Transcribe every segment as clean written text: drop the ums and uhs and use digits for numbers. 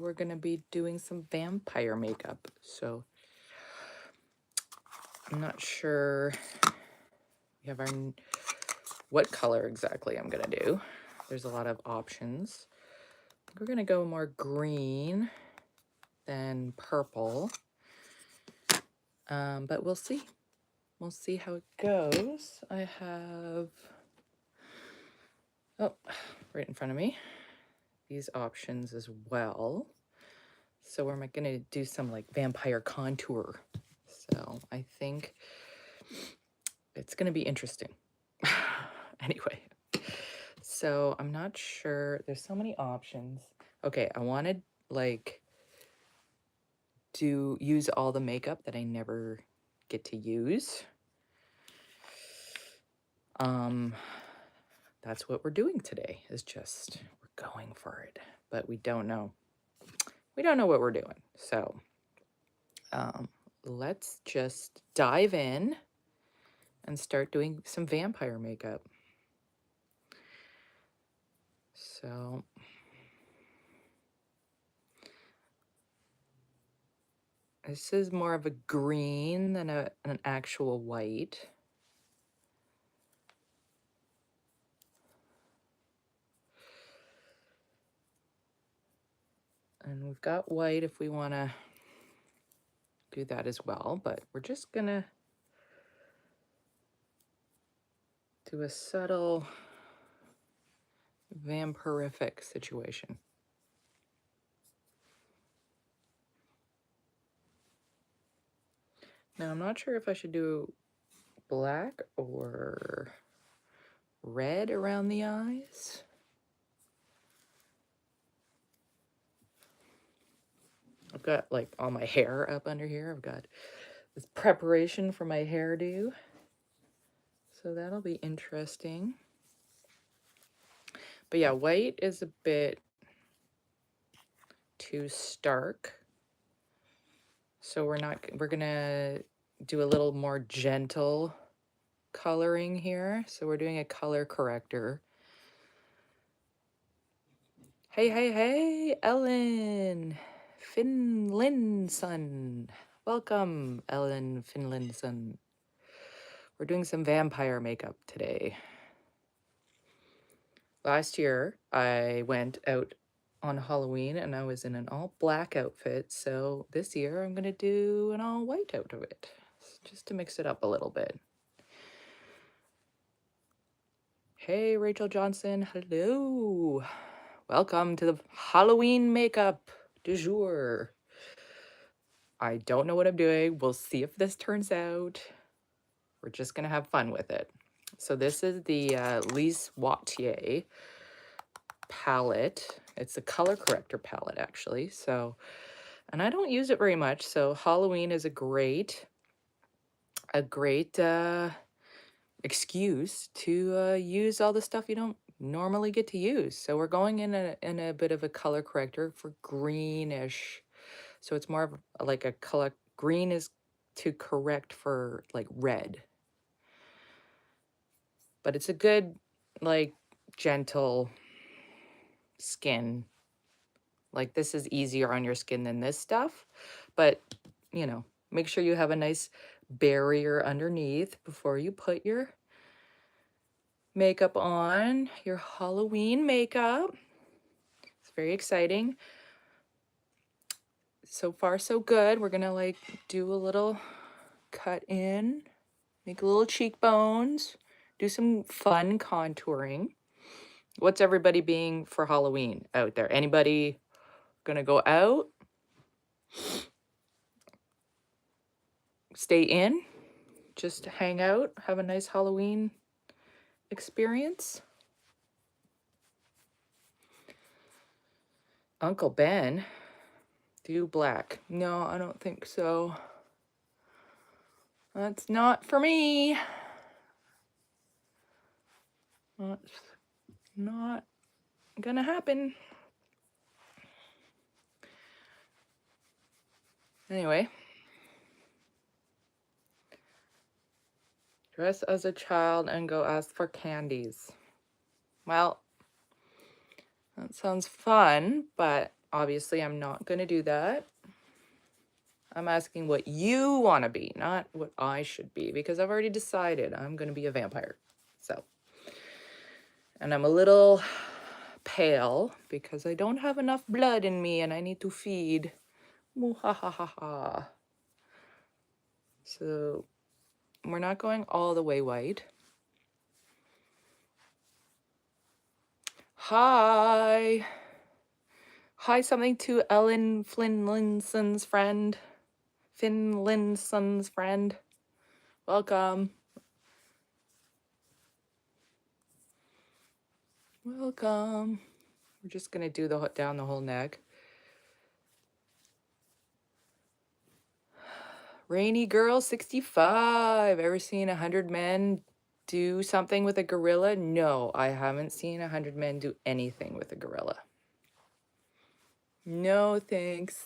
we're going to be doing some vampire makeup. So I'm not sure we have what color exactly I'm going to do. There's a lot of options. We're going to go more green than purple. But we'll see. We'll see how it goes. I have, oh, right in front of me, these options as well. So we're going to do some like vampire contour. So I think it's going to be interesting. Anyway, so I'm not sure. There's so many options. Okay, I wanted like to use all the makeup that I never get to use. That's what we're doing today, is just we're going for it, but we don't know what we're doing. So let's just dive in and start doing some vampire makeup. So this is more of a green than an actual white. And we've got white if we want to do that as well, but we're just gonna do a subtle vampirific situation. Now, I'm not sure if I should do black or red around the eyes. I've got like all my hair up under here. I've got this preparation for my hairdo. So that'll be interesting. But yeah, white is a bit too stark. So we're gonna do a little more gentle coloring here. So we're doing a color corrector. Hey, Ellen Finlinson. Welcome, Ellen Finlinson. We're doing some vampire makeup today. Last year, I went out on Halloween and I was in an all black outfit. So this year I'm going to do an all white outfit just to mix it up a little bit. Hey, Rachel Johnson. Hello. Welcome to the Halloween makeup du jour. I don't know what I'm doing. We'll see if this turns out. We're just going to have fun with it. So this is the Lise Wattier palette. It's a color corrector palette, actually. So, and I don't use it very much. So Halloween is a great excuse to use all the stuff you don't normally get to use. So we're going in a bit of a color corrector for greenish. So it's more of like a color. Green is to correct for like red. But it's a good, like, gentle skin. Like, this is easier on your skin than this stuff. But, you know, make sure you have a nice barrier underneath before you put your makeup on, your Halloween makeup. It's very exciting. So far, so good. We're gonna like do a little cut in, make a little cheekbones, do some fun contouring. What's everybody being for Halloween out there? Anybody gonna go out? Stay in? Just hang out? Have a nice Halloween experience? Uncle Ben, do black. No, I don't think so. That's not for me. That's not gonna happen. Anyway. Dress as a child and go ask for candies. Well, that sounds fun, but Obviously, I'm not going to do that. I'm asking what you want to be, not what I should be, because I've already decided I'm going to be a vampire. So, and I'm a little pale because I don't have enough blood in me and I need to feed. Muhahaha. So, we're not going all the way white. Hi. Hi, something to Ellen Finlinson's friend. Finlinson's friend. Welcome. Welcome. We're just gonna do the down the whole neck. Rainy Girl 65. Ever seen 100 men do something with a gorilla? No, I haven't seen 100 men do anything with a gorilla. No, thanks.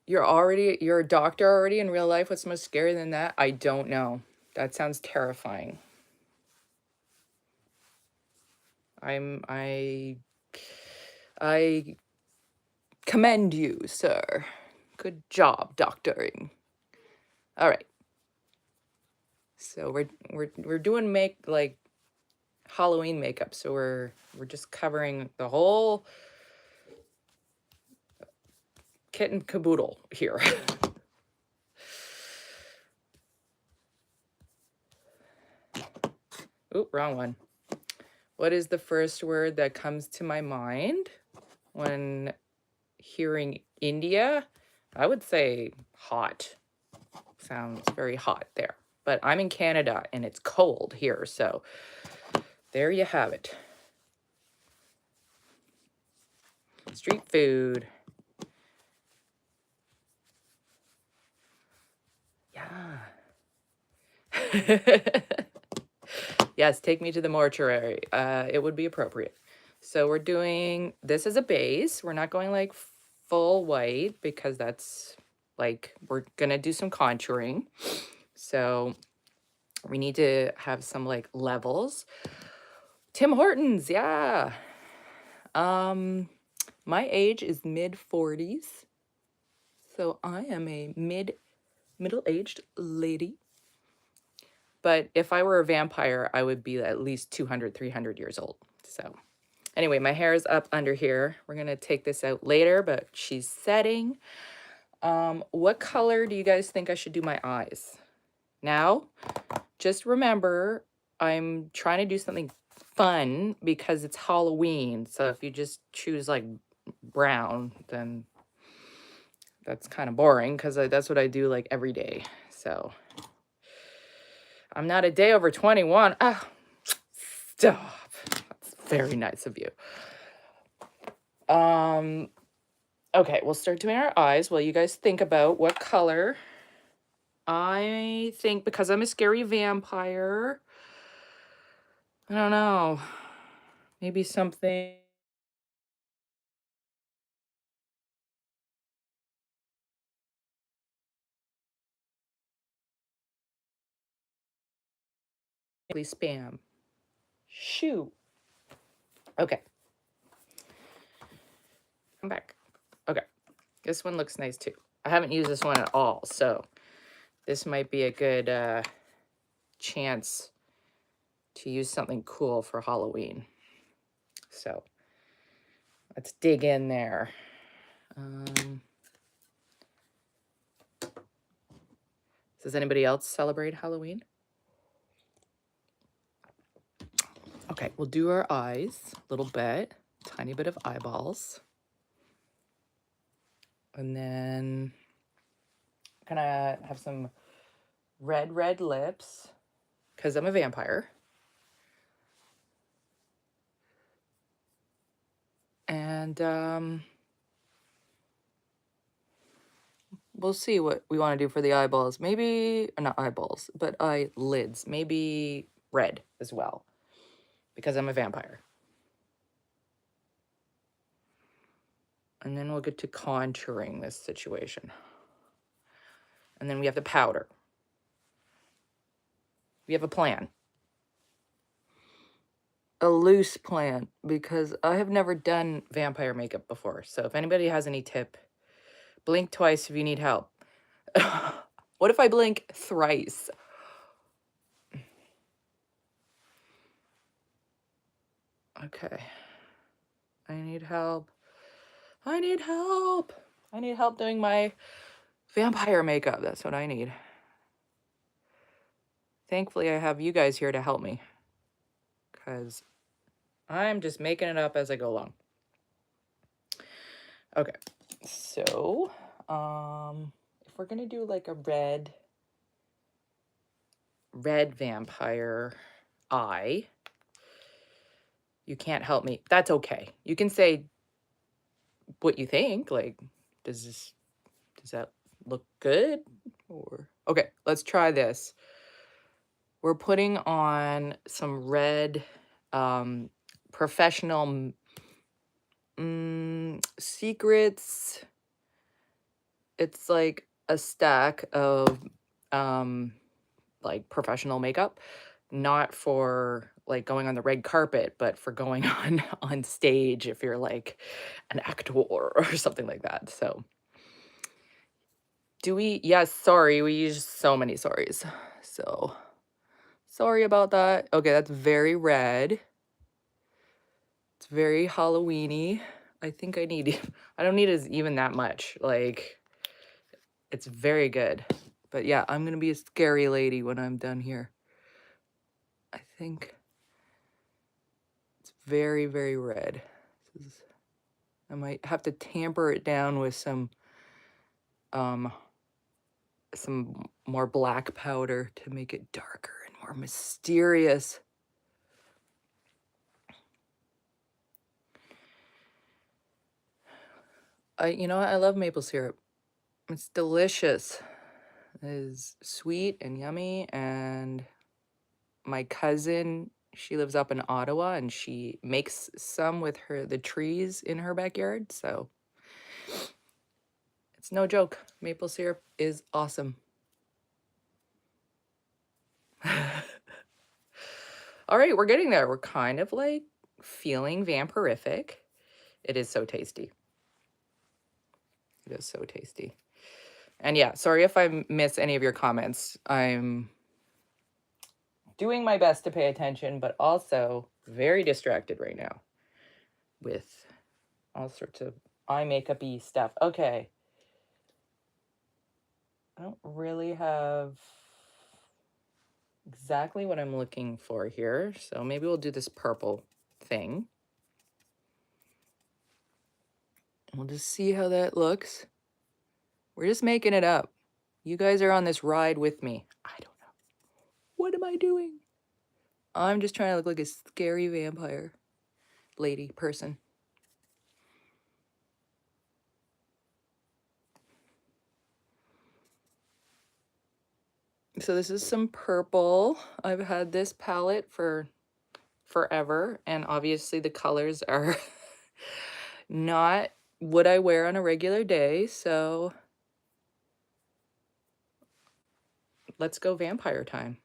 You're a doctor already in real life. What's most scary than that? I don't know. That sounds terrifying. I commend you, sir. Good job doctoring. All right. So we're doing like Halloween makeup. So we're just covering the whole kit and caboodle here. Oop, wrong one. What is the first word that comes to my mind when hearing India? I would say hot. Sounds very hot there. But I'm in Canada and it's cold here, so there you have it. Street food. Yeah. Yes, take me to the mortuary. It would be appropriate. So we're doing this as a base. We're not going like full white because that's like, we're gonna do some contouring. So we need to have some like levels. Tim Hortons, yeah. My age is mid-40s. So I am a middle-aged lady. But if I were a vampire, I would be at least 200, 300 years old. So anyway, my hair is up under here. We're going to take this out later, but she's setting. What color do you guys think I should do my eyes? Now, just remember, I'm trying to do something fun because it's Halloween. So if you just choose like brown, then that's kind of boring because that's what I do like every day. So I'm not a day over 21. Oh, stop. That's very nice of you. Okay, we'll start doing our eyes while you guys think about what color. I think because I'm a scary vampire, I don't know, maybe something spam. Shoot. Okay. I'm back. Okay. This one looks nice too. I haven't used this one at all, so this might be a good chance to use something cool for Halloween. So let's dig in there. Does anybody else celebrate Halloween? Okay, we'll do our eyes a little bit, tiny bit of eyeballs. And then I'm gonna have some red lips because I'm a vampire. And we'll see what we want to do for the eyeballs. Maybe, not eyeballs, but eyelids. Maybe red as well because I'm a vampire. And then we'll get to contouring this situation. And then we have the powder. We have a plan. a loose plan because I have never done vampire makeup before. So if anybody has any tip, blink twice if you need help. What if I blink thrice? Okay. I need help. I need help. I need help doing my vampire makeup. That's what I need. Thankfully, I have you guys here to help me because I'm just making it up as I go along. Okay, so if we're gonna do like a red vampire eye, you can't help me. That's okay. You can say what you think. Like, does that look good? Or okay, let's try this. We're putting on some red professional secrets. It's like a stack of like professional makeup, not for like going on the red carpet, but for going on stage if you're like an actor or something like that. So do we? Yes, sorry, we use so many sorries. So sorry about that. Okay, that's very red. It's very Halloween-y. I think I need, I don't need even that much. Like, it's very good. But yeah, I'm gonna be a scary lady when I'm done here. I think it's very, very red. I might have to tamper it down with some more black powder to make it darker and more mysterious. You know what? I love maple syrup. It's delicious. It is sweet and yummy, and my cousin, she lives up in Ottawa, and she makes some with the trees in her backyard, so it's no joke. Maple syrup is awesome. All right, we're getting there. We're kind of like feeling vampirific. It is so tasty. It is so tasty. And yeah, sorry if I miss any of your comments. I'm doing my best to pay attention, but also very distracted right now with all sorts of eye makeup-y stuff. Okay. I don't really have exactly what I'm looking for here, so maybe we'll do this purple thing. We'll just see how that looks. We're just making it up. You guys are on this ride with me. I don't know. What am I doing? I'm just trying to look like a scary vampire lady person. So this is some purple. I've had this palette for forever, and obviously the colors are not what I wear on a regular day, so let's go vampire time.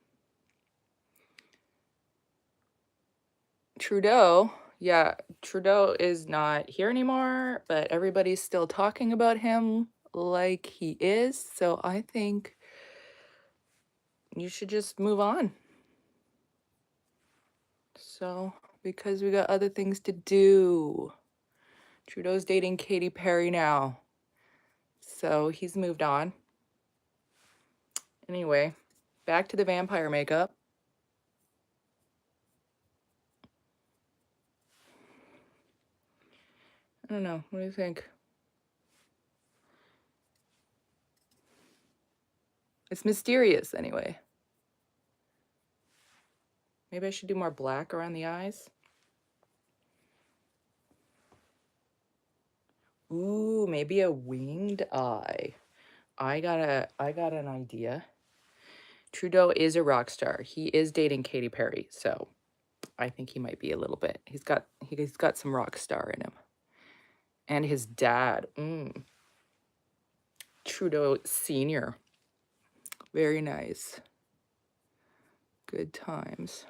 Trudeau, yeah, Trudeau is not here anymore, but everybody's still talking about him like he is, so I think you should just move on. So, because we got other things to do. Trudeau's dating Katy Perry now, so he's moved on. Anyway, back to the vampire makeup. I don't know. What do you think? It's mysterious anyway. Maybe I should do more black around the eyes. Ooh, maybe a winged eye. I got an idea. Trudeau is a rock star. He is dating Katy Perry, so I think he might be a little bit. He's got some rock star in him. And his dad, Trudeau Senior. Very nice. Good times.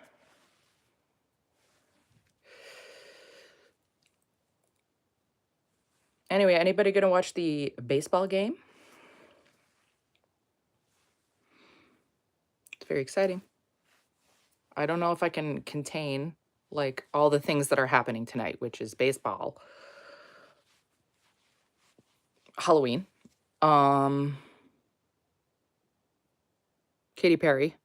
Anyway, anybody gonna watch the baseball game? It's very exciting. I don't know if I can contain like all the things that are happening tonight, which is baseball, Halloween, um, Katy Perry,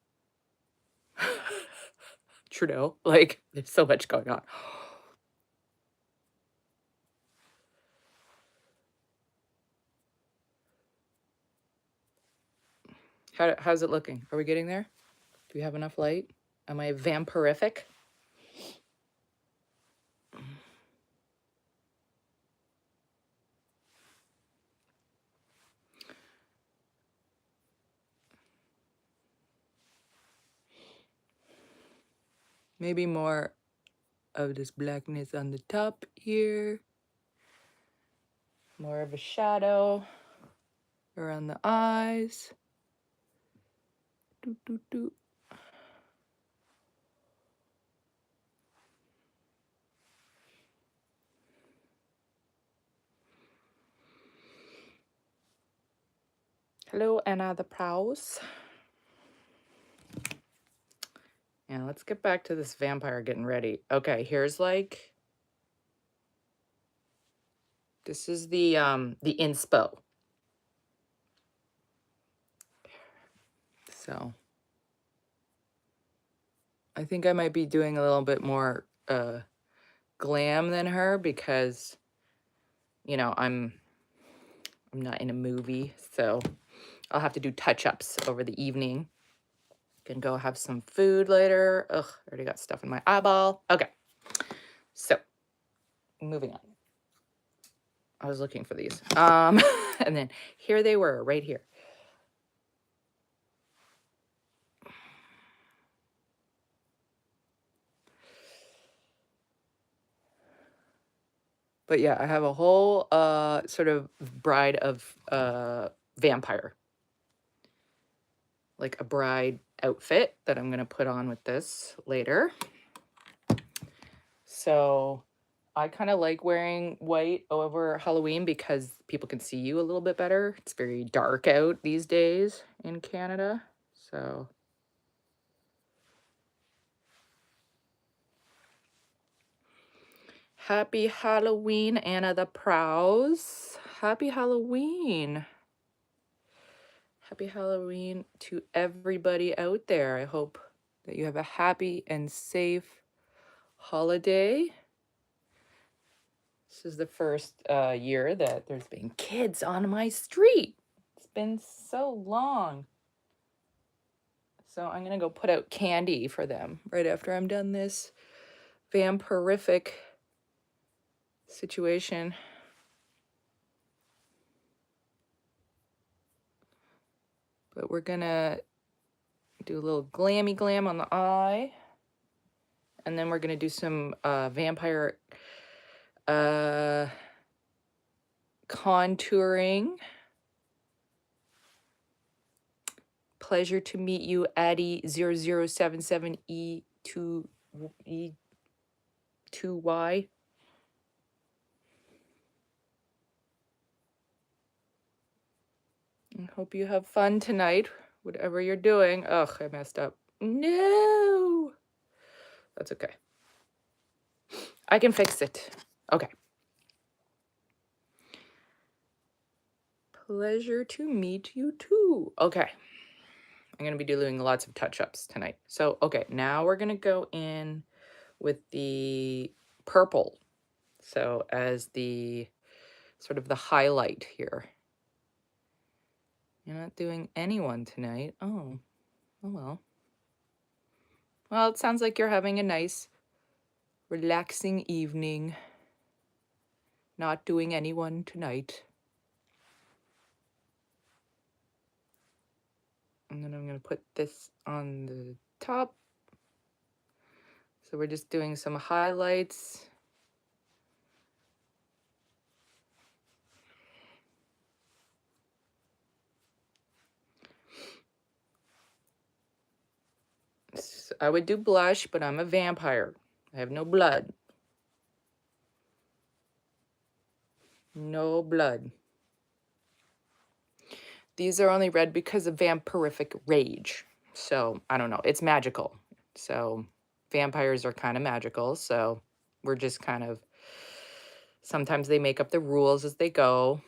Trudeau. Like, there's so much going on. How's it looking? Are we getting there? Do we have enough light? Am I vampirific? Maybe more of this blackness on the top here. More of a shadow around the eyes. Doo, doo, doo. Hello, Anna the Prowse. Yeah, let's get back to this vampire getting ready. Okay, here's like, this is the inspo. So I think I might be doing a little bit more glam than her because, you know, I'm not in a movie, so I'll have to do touch-ups over the evening. Can go have some food later. Ugh, I already got stuff in my eyeball. Okay, so moving on. I was looking for these. And then here they were, right here. But yeah, I have a whole sort of bride of vampire. Like a bride outfit that I'm gonna put on with this later. So I kind of like wearing white over Halloween because people can see you a little bit better. It's very dark out these days in Canada. So happy Halloween, Anna the Prowse. Happy Halloween. Happy Halloween to everybody out there. I hope that you have a happy and safe holiday. This is the first year that there's been kids on my street. It's been so long. So I'm going to go put out candy for them right after I'm done this vampirific situation. But we're going to do a little glammy glam on the eye. And then we're going to do some vampire contouring. Pleasure to meet you, Addy0077E2Y. I hope you have fun tonight, whatever you're doing. Ugh, I messed up. No! That's okay. I can fix it. Okay. Pleasure to meet you too. Okay. I'm going to be doing lots of touch-ups tonight. So, okay, now we're going to go in with the purple. So, as the sort of the highlight here. You're not doing anyone tonight. Oh well. Well, it sounds like you're having a nice, relaxing evening. Not doing anyone tonight. And then I'm going to put this on the top. So we're just doing some highlights. So I would do blush, but I'm a vampire. I have no blood. No blood. These are only red because of vampirific rage. So, I don't know. It's magical. So, vampires are kind of magical. So, we're just kind of, sometimes they make up the rules as they go.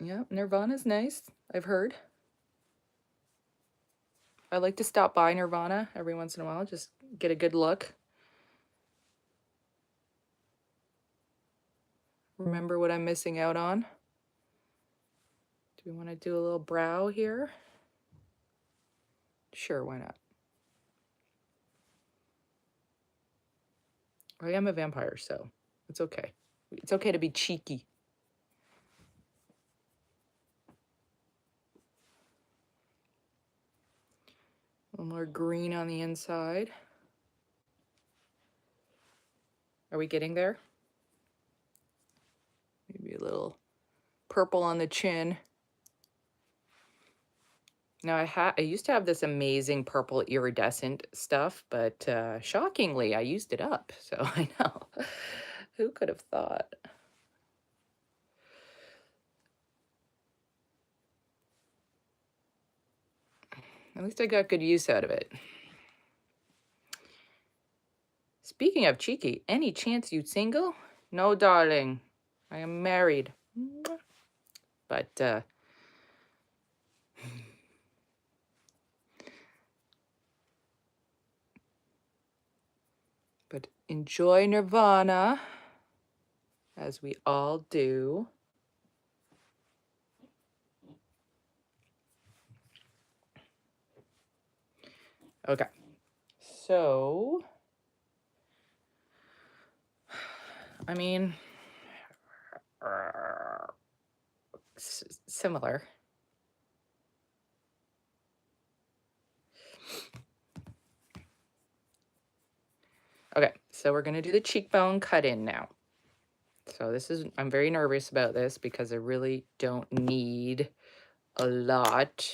Yeah, Nirvana's nice, I've heard. I like to stop by Nirvana every once in a while, just get a good look. Remember what I'm missing out on. Do we want to do a little brow here? Sure, why not? I am a vampire, so it's okay. It's okay to be cheeky. A little more green on the inside. Are we getting there? Maybe a little purple on the chin. Now, I used to have this amazing purple iridescent stuff, but shockingly, I used it up. So I know. Who could have thought? At least I got good use out of it. Speaking of cheeky, any chance you single? No, darling. I am married. But enjoy Nirvana, as we all do. Okay, so, I mean, similar. Okay, so we're gonna do the cheekbone cut in now. So this is, I'm very nervous about this because I really don't need a lot.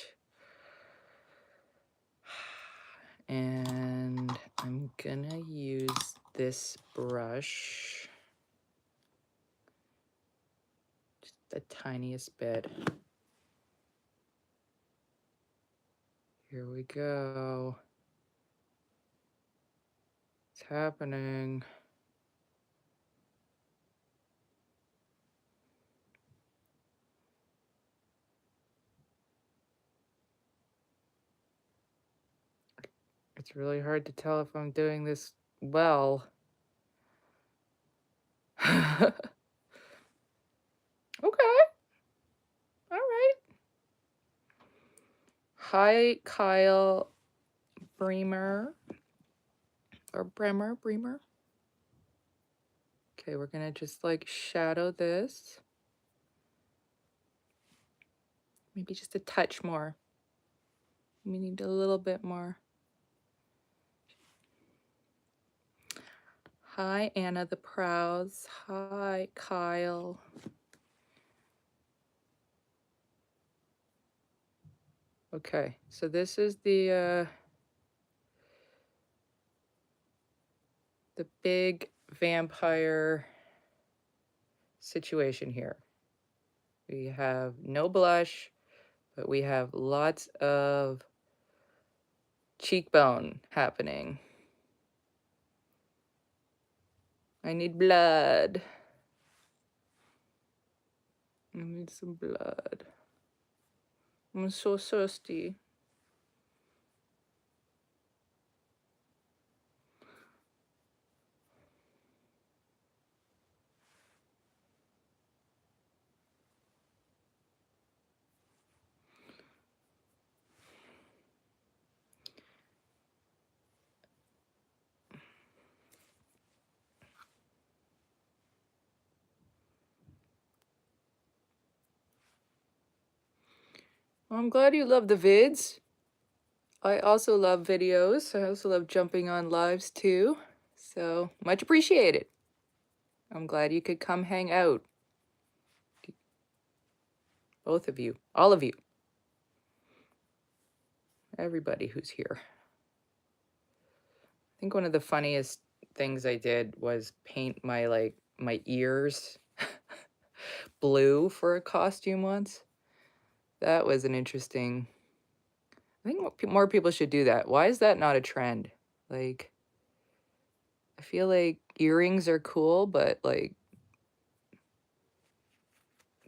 And I'm gonna use this brush. Just the tiniest bit. Here we go. It's happening. It's really hard to tell if I'm doing this well. Okay. All right. Hi, Kyle Bremer. Or Bremer. Okay, we're gonna just like shadow this. Maybe just a touch more. We need a little bit more. Hi, Anna the Prouds. Hi, Kyle. Okay, so this is the big vampire situation here. We have no blush, but we have lots of cheekbone happening. I need blood. I need some blood. I'm so thirsty. Well, I'm glad you love the vids. I also love videos. I also love jumping on lives too. So much appreciated. I'm glad you could come hang out. Both of you, all of you, everybody who's here. I think one of the funniest things I did was paint my my ears blue for a costume once. That was an interesting. I think more people should do that. Why is that not a trend? Like, I feel like earrings are cool, but like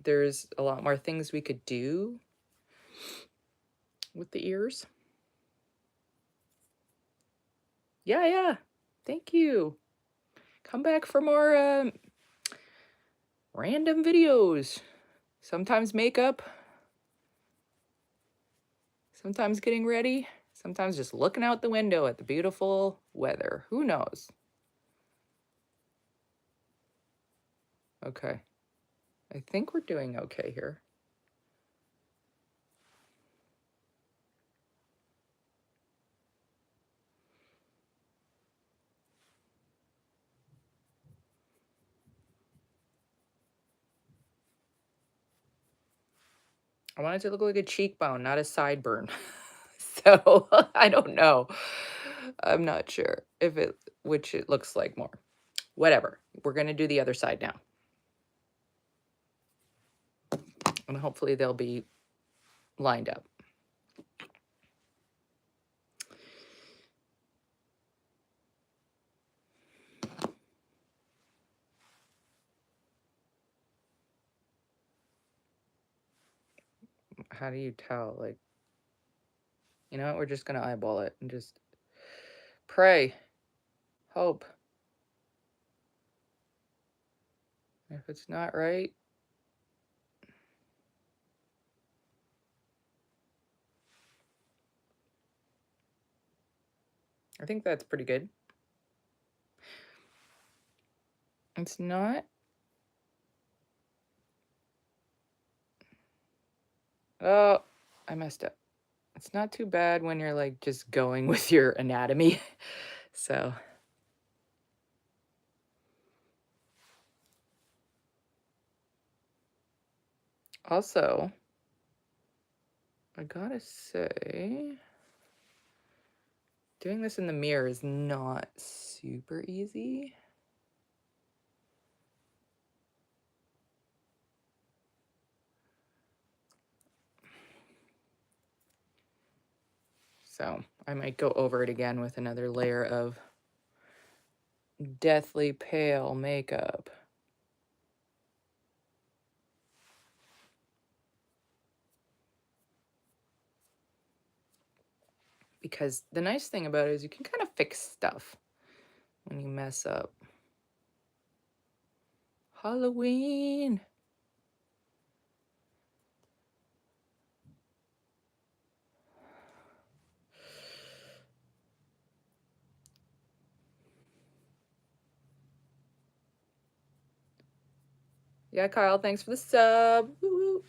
there's a lot more things we could do with the ears. Yeah, yeah. Thank you. Come back for more random videos. Sometimes makeup, sometimes getting ready, sometimes just looking out the window at the beautiful weather. Who knows? Okay. I think we're doing okay here. I want it to look like a cheekbone, not a sideburn. So I don't know. I'm not sure if which it looks like more. Whatever. We're going to do the other side now. And hopefully they'll be lined up. How do you tell? Like, you know what? We're just going to eyeball it and just pray. Hope. If it's not right, I think that's pretty good. It's not. Oh, I messed up. It's not too bad when you're like just going with your anatomy. So. Also, I gotta say, doing this in the mirror is not super easy. So I might go over it again with another layer of deathly pale makeup. Because the nice thing about it is you can kind of fix stuff when you mess up. Halloween. Yeah, Kyle, thanks for the sub. Woo-woo.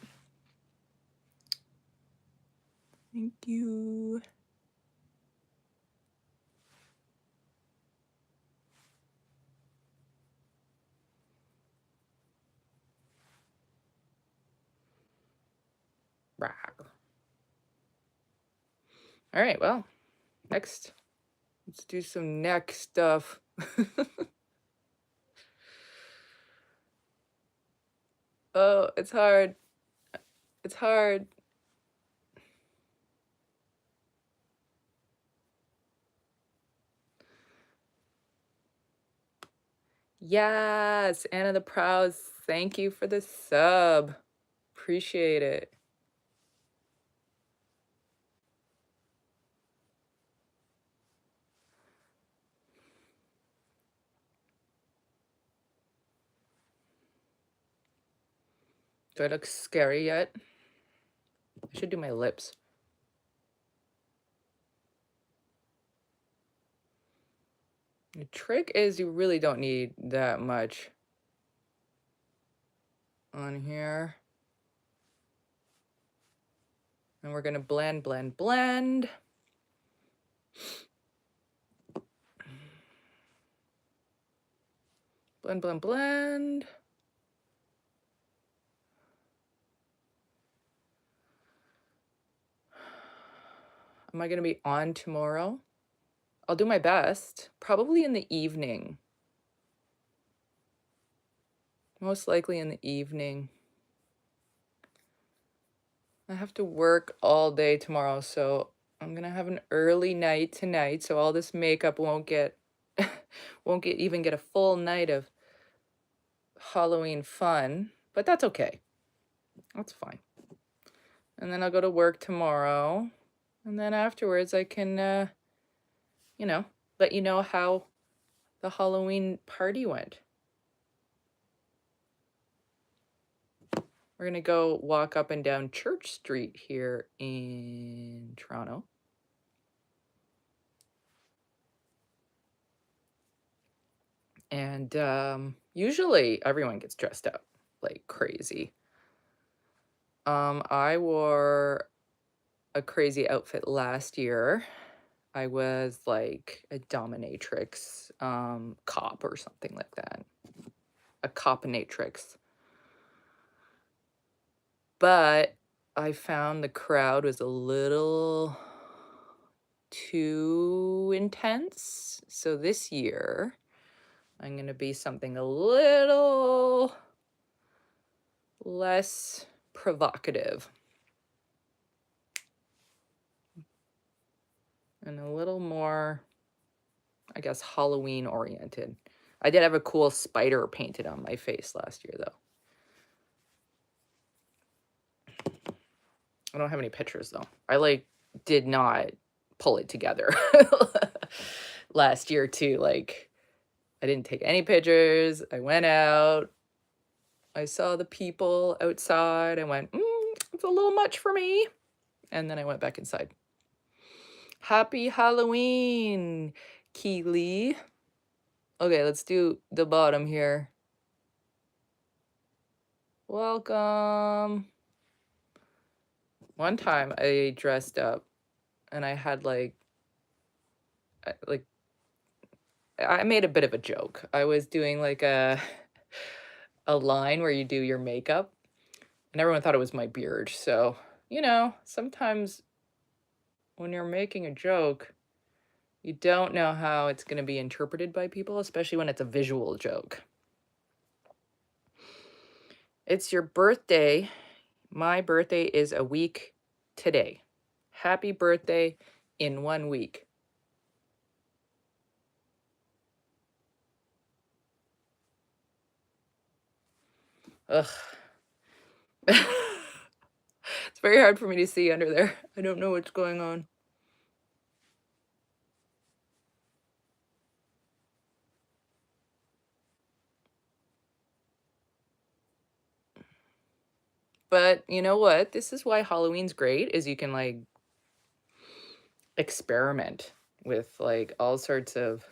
Thank you. Rah. All right, well, next, let's do some neck stuff. Oh, it's hard. It's hard. Yes, Anna the Prowse, thank you for the sub. Appreciate it. Do I look scary yet? I should do my lips. The trick is you really don't need that much on here. And we're gonna blend, blend, blend. Blend, blend, blend. Am I gonna be on tomorrow? I'll do my best, probably in the evening. Most likely in the evening. I have to work all day tomorrow, so I'm gonna have an early night tonight, so all this makeup won't get even get a full night of Halloween fun, but that's okay. That's fine. And then I'll go to work tomorrow, and then afterwards I can, you know, let you know how the Halloween party went. We're gonna go walk up and down Church Street here in Toronto. And usually everyone gets dressed up like crazy. I wore a crazy outfit last year. I was like a dominatrix, cop or something like that. A copinatrix. But I found the crowd was a little too intense. So this year, I'm going to be something a little less provocative. And a little more, I guess, Halloween oriented. I did have a cool spider painted on my face last year, though. I don't have any pictures, though. I, did not pull it together last year, too. I didn't take any pictures. I went out. I saw the people outside. I went, it's a little much for me. And then I went back inside. Happy Halloween, Keely. Okay, let's do the bottom here. Welcome. One time I dressed up and I had I made a bit of a joke. I was doing a line where you do your makeup and everyone thought it was my beard. So, sometimes when you're making a joke, you don't know how it's going to be interpreted by people, especially when it's a visual joke. It's your birthday. My birthday is a week today. Happy birthday in 1 week. Ugh. It's very hard for me to see under there. I don't know what's going on. But you know what? This is why Halloween's great, is you can experiment with all sorts of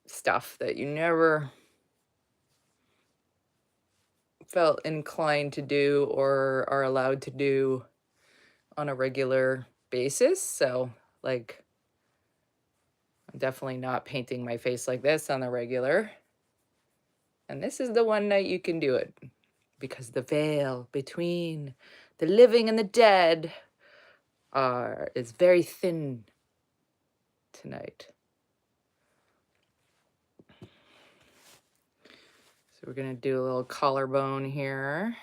stuff that you never felt inclined to do or are allowed to do on a regular basis. So I'm definitely not painting my face like this on the regular. And this is the one night you can do it, because the veil between the living and the dead is very thin tonight. So we're going to do a little collarbone here.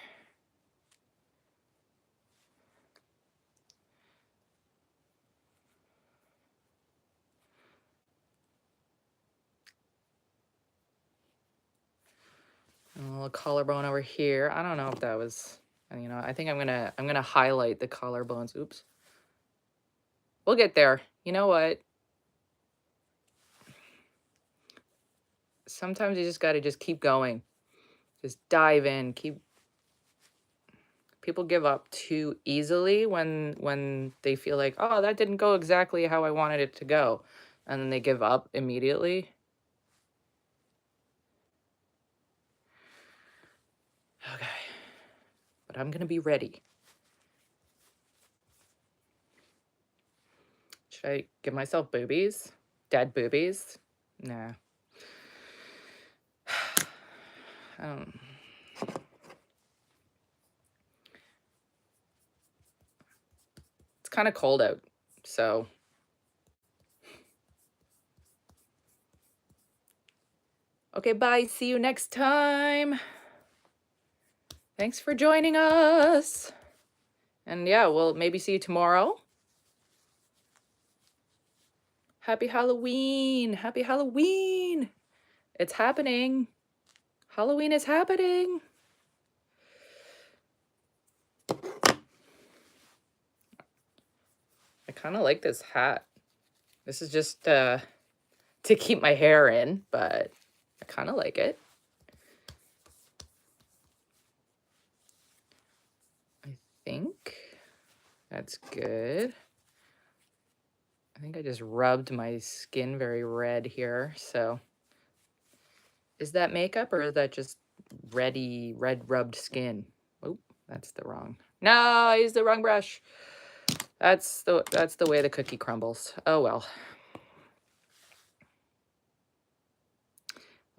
And a little collarbone over here. I don't know if that was, I think I'm going to highlight the collarbones. Oops. We'll get there. You know what? Sometimes you just got to just keep going. Just dive in. People give up too easily when they feel like, oh, that didn't go exactly how I wanted it to go. And then they give up immediately. Okay. But I'm going to be ready. Should I give myself boobies? Dead boobies? Nah. It's kind of cold out, so Okay, bye. See you next time. Thanks for joining us. And yeah, we'll maybe see you tomorrow. Happy Halloween. Happy Halloween. It's happening. Halloween is happening. I kind of like this hat. This is just to keep my hair in, but I kind of like it. I think that's good. I think I just rubbed my skin very red here, so. Is that makeup or is that just red rubbed skin? Oh, that's the wrong. No, I used the wrong brush. That's the way the cookie crumbles. Oh well.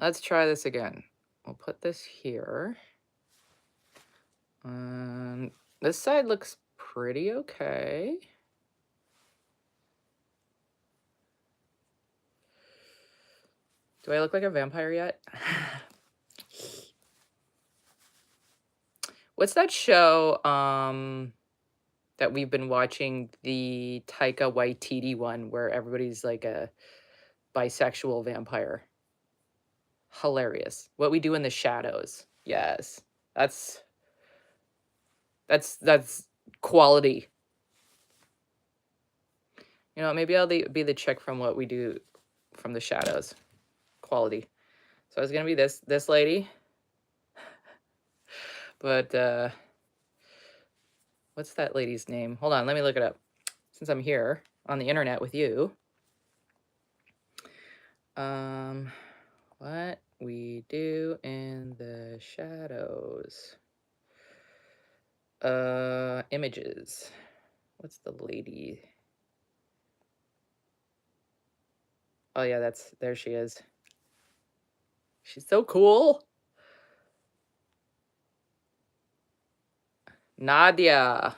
Let's try this again. We'll put this here. This side looks pretty okay. Do I look like a vampire yet? What's that show that we've been watching, the Taika Waititi one where everybody's like a bisexual vampire? Hilarious. What We Do in the Shadows. Yes. That's quality. You know, maybe I'll be the chick from What We Do from the Shadows. Quality. So it's gonna be this lady. But what's that lady's name? Hold on, let me look it up. Since I'm here on the internet with you. What We Do in the Shadows. Images. What's the lady? Oh yeah, there she is. She's so cool. Nadia.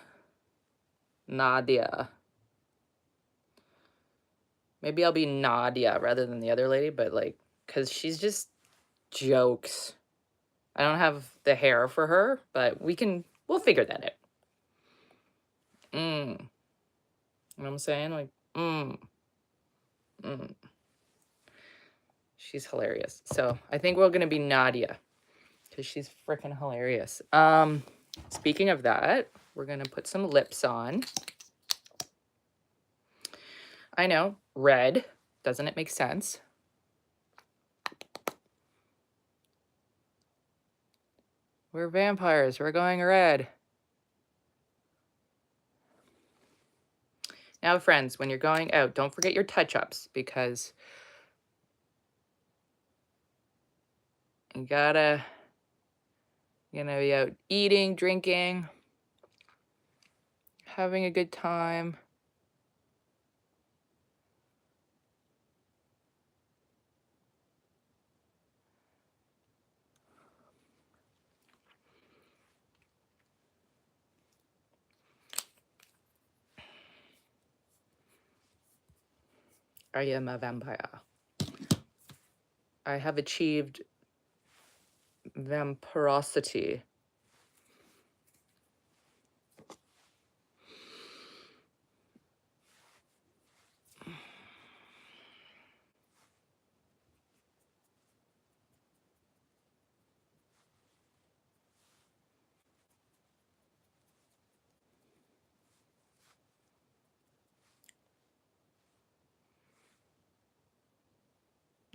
Maybe I'll be Nadia rather than the other lady, but like, cause she's just jokes. I don't have the hair for her, but we'll figure that out. You know what I'm saying? Like, She's hilarious. So I think we're gonna be Nadia, because she's freaking hilarious. Speaking of that, we're gonna put some lips on. I know, red. Doesn't it make sense? We're vampires. We're going red. Now, friends, when you're going out, don't forget your touch-ups, because you gotta, be out eating, drinking, having a good time. I am a vampire. I have achieved vampirosity.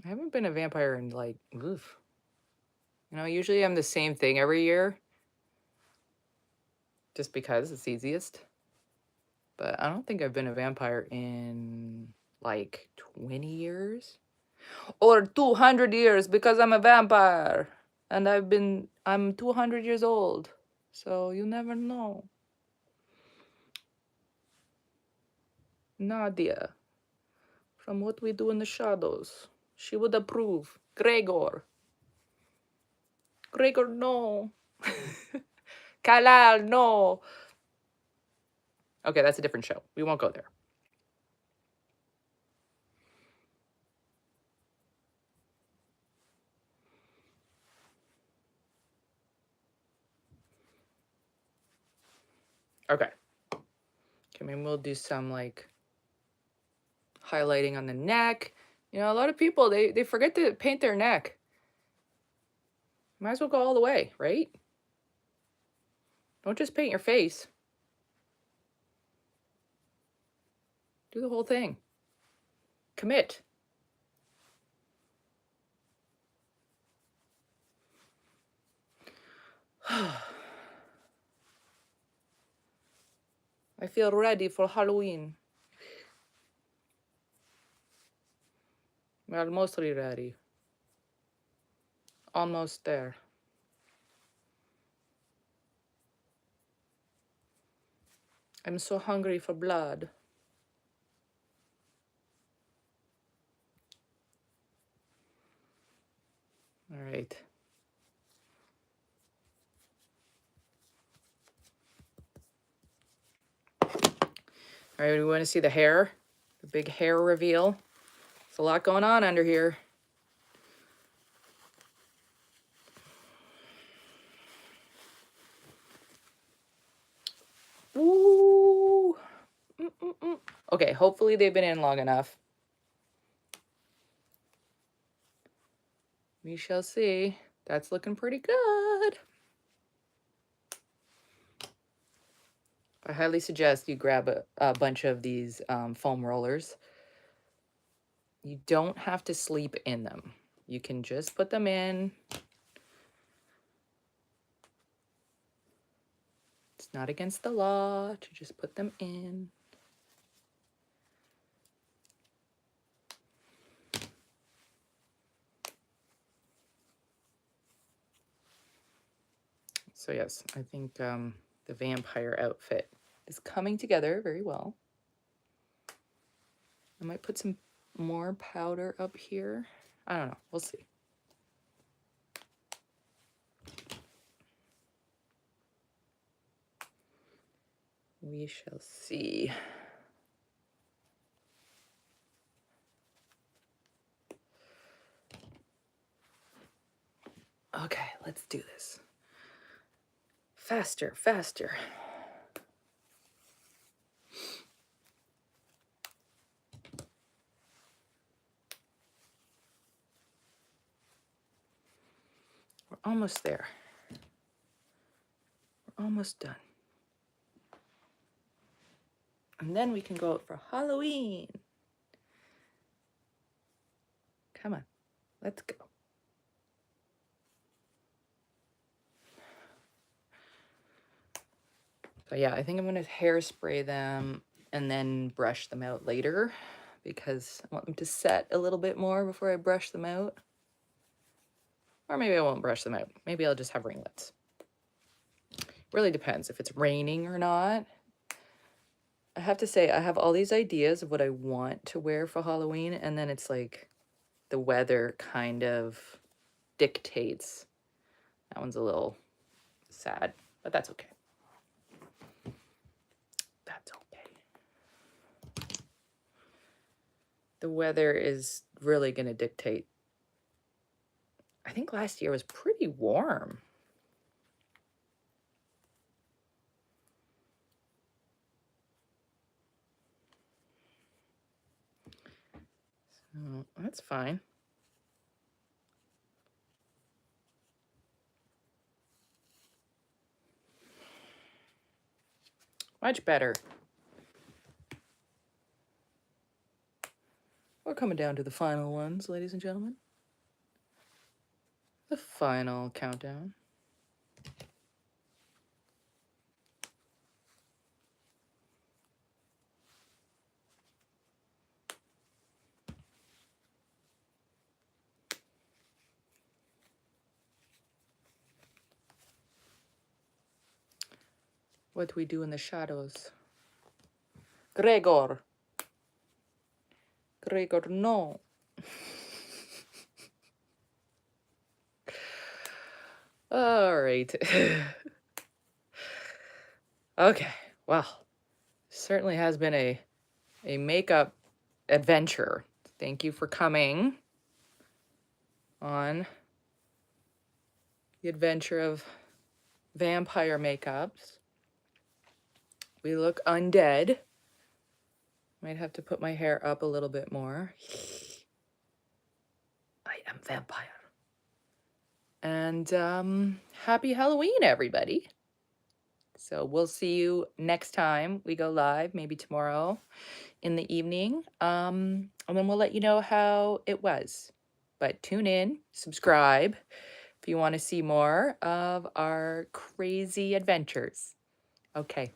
I haven't been a vampire in like, oof. Usually I'm the same thing every year. Just because it's easiest. But I don't think I've been a vampire in like 20 years. Or 200 years, because I'm a vampire. And I'm 200 years old. So you never know. Nadia. From What We Do in the Shadows. She would approve. Gregor, no. Kalal, no. Okay, that's a different show. We won't go there. Okay. Okay, maybe we'll do some like highlighting on the neck. You know, a lot of people, they forget to paint their neck. Might as well go all the way, right? Don't just paint your face. Do the whole thing. Commit. I feel ready for Halloween. Well, mostly ready. Almost there. I'm so hungry for blood. All right. All right, we want to see the hair, the big hair reveal. There's a lot going on under here. Ooh. Okay, hopefully they've been in long enough. We shall see. That's looking pretty good. I highly suggest you grab a bunch of these foam rollers. You don't have to sleep in them. You can just put them in. It's not against the law to just put them in. So yes, I think the vampire outfit is coming together very well. I might put some more powder up here. I don't know. We'll see. We shall see. Okay, let's do this. Faster, faster. We're almost there. We're almost done. And then we can go out for Halloween. Come on, let's go. So yeah, I think I'm gonna hairspray them and then brush them out later because I want them to set a little bit more before I brush them out. Or maybe I won't brush them out. Maybe I'll just have ringlets. Really depends if it's raining or not. I have to say, I have all these ideas of what I want to wear for Halloween, and then it's like the weather kind of dictates. That one's a little sad, but that's okay. That's okay. The weather is really going to dictate. I think last year was pretty warm. So that's fine. Much better. We're coming down to the final ones, ladies and gentlemen. The final countdown. What we do in the shadows. Gregor. Gregor, no. All right. Okay. Well, certainly has been a makeup adventure. Thank you for coming on the adventure of vampire makeups. We look undead. Might have to put my hair up a little bit more. I am vampire. And happy Halloween, everybody. So we'll see you next time we go live, maybe tomorrow in the evening. And then we'll let you know how it was. But tune in, subscribe if you want to see more of our crazy adventures. Okay.